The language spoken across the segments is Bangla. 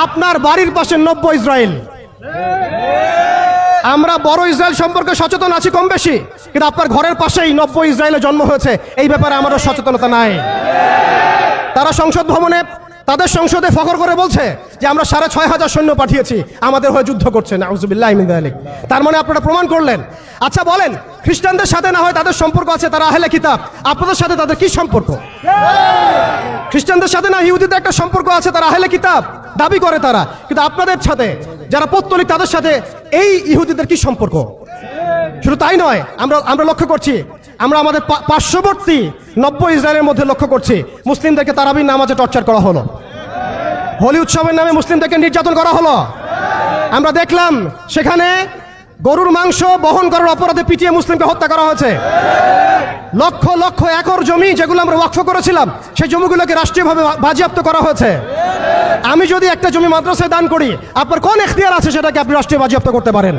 আপনার বাড়ির পাশে নব্য ইসরায়েল। আমরা বড় ইসরায়েল সম্পর্কে সচেতন আছি কম বেশি, কিন্তু আপনার ঘরের পাশেই নব্য ইসরায়েলে জন্ম হয়েছে, এই ব্যাপারে আমাদের সচেতনতা নাই। তারা সংসদ ভবনে তাদের সংসদে ফখর করে বলছে যে আমরা ৬,৫০০ সৈন্য পাঠিয়েছি, আমাদের হয়ে যুদ্ধ করছে। নাউজুবিল্লাহি মিন যালিক। তার মানে আপনারা প্রমাণ করলেন। আচ্ছা বলেন, খ্রিস্টানদের সাথে না হয় তাদের সম্পর্ক আছে, তারা আহলে কিতাব, আপনাদের সাথে তাদের কি সম্পর্ক? খ্রিস্টানদের সাথে না ইহুদিদের একটা সম্পর্ক আছে, তারা আহলে কিতাব দাবি করে তারা, কিন্তু আপনাদের সাথে যারা পৌত্তলিক তাদের সাথে এই ইহুদিদের কি সম্পর্ক? শুধু তাই নয়, আমরা লক্ষ্য করছি, আমরা আমাদের পার্শ্ববর্তী নব্য ইসরায়েলের মধ্যে লক্ষ্য করছি মুসলিমদেরকে তারাবির নামাজে টর্চার করা হলো, হোলি উৎসবের নামে মুসলিমদেরকে নির্যাতন করা হলো। আমরা দেখলাম সেখানে গরুর মাংস বহন করার অপরাধে পিটিয়ে মুসলিমকে হত্যা করা হয়েছে। লক্ষ লক্ষ একর জমি যেগুলো আমরা ওয়াকফ করেছিলাম, সেই জমিগুলোকে রাষ্ট্রীয়ভাবে বাজেয়াপ্ত করা হয়েছে। আমি যদি একটা জমি মাদ্রাসায় দান করি, আপনার কোন এখতিয়ার আছে সেটাকে আপনি রাষ্ট্রীয় বাজেয়াপ্ত করতে পারেন?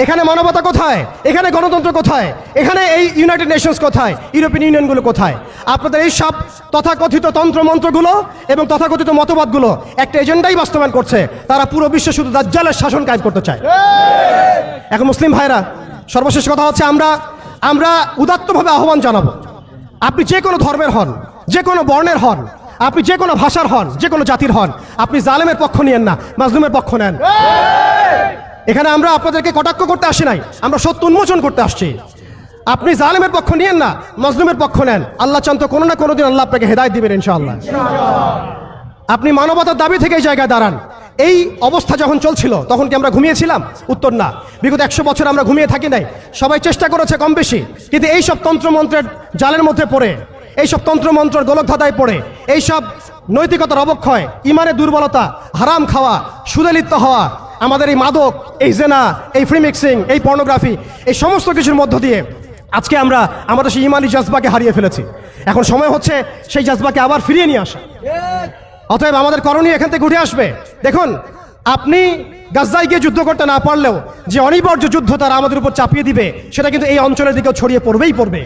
এখানে মানবতা কোথায়? এখানে গণতন্ত্র কোথায়? এখানে এই ইউনাইটেড নেশনস কোথায়? ইউরোপিয়ান ইউনিয়নগুলো কোথায়? আপনাদের এই সব তথাকথিত তন্ত্রমন্ত্রগুলো এবং তথাকথিত মতবাদগুলো একটা এজেন্ডাই বাস্তবায়ন করছে, তারা পুরো বিশ্বে শুধু দাজ্জালের শাসন কায়েম করতে চায়। এখন মুসলিম ভাইরা, সর্বশেষ কথা হচ্ছে, আমরা উদাত্তভাবে আহ্বান জানাবো, আপনি যে কোনো ধর্মের হন, যে কোনো বর্ণের হন, আপনি যে কোনো ভাষার হন, যে কোনো জাতির হন, আপনি জালেমের পক্ষ নিয়েন না, মাজলুমের পক্ষ নেন। এখানে আমরা আপনাদেরকে কটাক্ষ করতে আসি নাই, আমরা সত্য উন্মোচন করতে আসছি। আপনি জালেমের পক্ষ নিয়েন না, মাজলুমের পক্ষ নেন। আল্লাহ চান তো কোনো না কোনো দিন আল্লাহ আপনাকে হেদায়েত দিবেন ইনশাআল্লাহ। আপনি মানবতার দাবি থেকে এই জায়গায় দাঁড়ান। এই অবস্থা যখন চলছিল তখন কি আমরা ঘুমিয়েছিলাম? উত্তর না। বিগত ১০০ বছর আমরা ঘুমিয়ে থাকি নাই, সবাই চেষ্টা করেছে কম বেশি, কিন্তু এইসব তন্ত্রমন্ত্রের জালের মধ্যে পড়ে, এইসব তন্ত্রমন্ত্রের গোলকধাঁধায় পড়ে, এইসব নৈতিকতার অবক্ষয়, ইমানের দুর্বলতা, হারাম খাওয়া, সুদে লিপ্ত হওয়া, আমাদের এই মাদক, এই জেনা, এই ফ্রি মিক্সিং, এই পর্নোগ্রাফি, এই সমস্ত কিছুর মধ্য দিয়ে আজকে আমরা আমাদের সেই ইমানি জাজবাকে হারিয়ে ফেলেছি। এখন সময় হচ্ছে সেই জাজবাকে আবার ফিরিয়ে নিয়ে আসা। অতএব আমাদের করণীয় এখান থেকে উঠে আসবে। দেখুন, আপনি গাজায় গিয়ে যুদ্ধ করতে না পারলেও যে অনিবার্য যুদ্ধ তারা আমাদের উপর চাপিয়ে দিবে, সেটা কিন্তু এই অঞ্চলের দিকেও ছড়িয়ে পড়বে।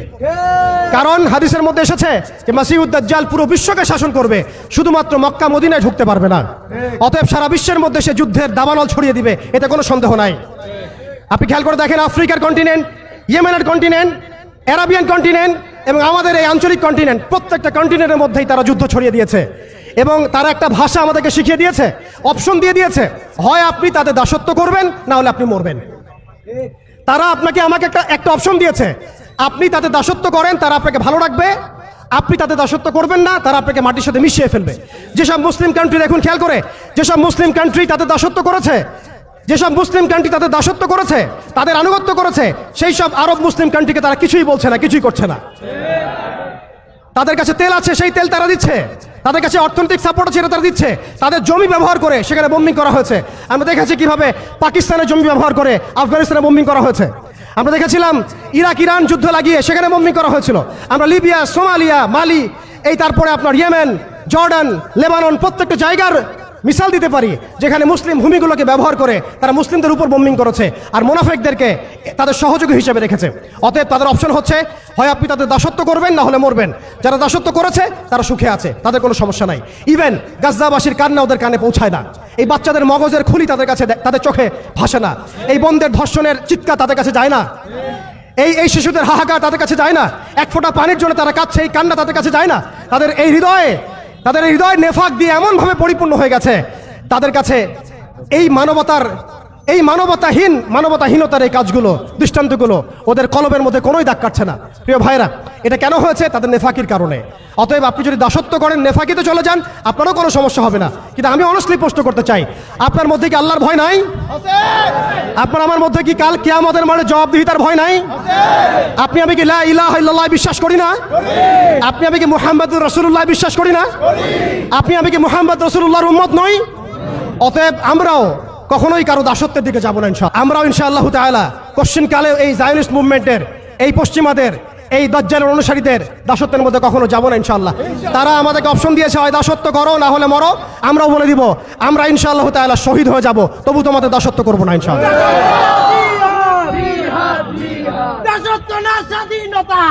কারণ হাদিসের মধ্যে এসেছে যে মাসিহুদ দাজ্জাল পুরো বিশ্বকে শাসন করবে, শুধুমাত্র মক্কা মদিনায় ঢুকতে পারবে না। অতএব সারা বিশ্বের মধ্যে সে যুদ্ধের দাবানল ছড়িয়ে দিবে, এতে কোনো সন্দেহ নাই। আপনি খেয়াল করে দেখেন, আফ্রিকার কন্টিনেন্ট, ইয়েমেনের কন্টিনেন্ট, অ্যারাবিয়ান কন্টিনেন্ট এবং আমাদের এই আঞ্চলিক কন্টিনেন্ট, প্রত্যেকটা কন্টিনেন্টের মধ্যেই তারা যুদ্ধ ছড়িয়ে দিয়েছে। এবং তারা একটা ভাষা আমাদেরকে শিখিয়ে দিয়েছে, অপশন দিয়ে দিয়েছে, হয় আপনি তাদের দাসত্ব করবেন, না হলে আপনি মরবেন। তারা আপনাকে আমাকে একটা অপশন দিয়েছে, আপনি তাদের দাসত্ব করেন, তারা আপনাকে ভালো রাখবে, আপনি তাদের দাসত্ব করবেন না, তারা আপনাকে মাটির সাথে মিশিয়ে ফেলবে। যেসব মুসলিম কান্ট্রি, দেখুন খেয়াল করে, যেসব মুসলিম কান্ট্রি তাদের দাসত্ব করেছে, যেসব মুসলিম কান্ট্রি তাদের দাসত্ব করেছে, তাদের আনুগত্য করেছে, সেই সব আরব মুসলিম কান্ট্রিকে তারা কিছুই বলছে না, কিছুই করছে না। তাদের কাছে তেল আছে, সেই তেল তারা দিচ্ছে, তাদের কাছে অর্থনৈতিক সাপোর্ট আছে, তারা দিচ্ছে। তাদের জমি ব্যবহার করে সেখানে বোম্বিং করা হয়েছে। আমরা দেখেছি কিভাবে পাকিস্তানের জমি ব্যবহার করে আফগানিস্তানে বোম্বিং করা হয়েছে। আমরা দেখেছিলাম ইরাক ইরান যুদ্ধ লাগিয়ে সেখানে বোম্বিং করা হয়েছিল। আমরা লিবিয়া, সোমালিয়া, মালি, এই তারপরে আপনার ইয়েমেন, জর্ডান, লেবানন, প্রত্যেকটা জায়গার মিসাল দিতে পারি যেখানে মুসলিম ভূমিগুলোকে ব্যবহার করে তারা মুসলিমদের উপর বোম্বিং করেছে আর মুনাফিকদেরকে তাদের সহযোগী হিসেবে রেখেছে। অতএব তাদের অপশন হচ্ছে, হয় আপনি তাদের দাসত্ব করবেন, না হলে মরবেন। যারা দাসত্ব করেছে তারা সুখে আছে, তাদের কোনো সমস্যা নাই। ইভেন গাজ্জাবাসীর কান্না ওদের কানে পৌঁছায় না, এই বাচ্চাদের মগজের খুলি তাদের কাছে, তাদের চোখে ভাসে না, এই বোনদের ধর্ষণের চিৎকার তাদের কাছে যায় না, এই শিশুদের হাহাকার তাদের কাছে যায় না, এক ফোঁটা পানির জন্য তারা কাঁদছে, এই কান্না তাদের কাছে যায় না। তাদের এই হৃদয় নেফাক দিয়ে এমনভাবে পরিপূর্ণ হয়ে গেছে, তাদের কাছে এই মানবতাহীনতার এই কাজগুলো, দৃষ্টান্তগুলো ওদের কলবের মধ্যে কোনোই দাগ কাটছে না। প্রিয় ভাইরা, এটা কেন হয়েছে? তাদের নেফাকির কারণে। অতএব আপনি যদি দাসত্ব করেন, নেফাকিতে চলে যান, আপনারও কোনো সমস্যা হবে না। কিন্তু আমি অনেস্টলি প্রশ্ন করতে চাই, আপনার মধ্যে কি আল্লাহর ভয় নাই? আপনার আমার মধ্যে কি কাল কিয়ামতের মাঠে জবাবদিহিতার ভয় নাই? আপনি আমি কি লা ইলাহা ইল্লাল্লাহ বিশ্বাস করি না? আপনি আমি কি মুহাম্মদুর রাসূলুল্লাহ বিশ্বাস করি না? আপনি আমি কি মুহাম্মদ রাসূলুল্লাহর উম্মত নই? অতএব আমরাও কখনোই কারো দাসত্বের দিকে যাব না ইনশাআল্লাহ। আমরাও ইনশাআল্লাহ তাআলা কোশ্চিনকালে এই জায়নিস্ট মুভমেন্টের, এই পশ্চিমাদের, এই দাজ্জালের অনুসারীদের দাসত্বের মধ্যে কখনো যাব না ইনশাআল্লাহ। তারা আমাদেরকে অপশন দিয়েছে, হয় দাসত্ব করো, না হলে মরো। আমরাও বলে দিব, আমরা ইনশাআল্লাহ তাআলা শহীদ হয়ে যাব, তবু তোমাদের দাসত্ব করবো না ইনশাআল্লাহ। দাসত্ব না, স্বাধীনতা।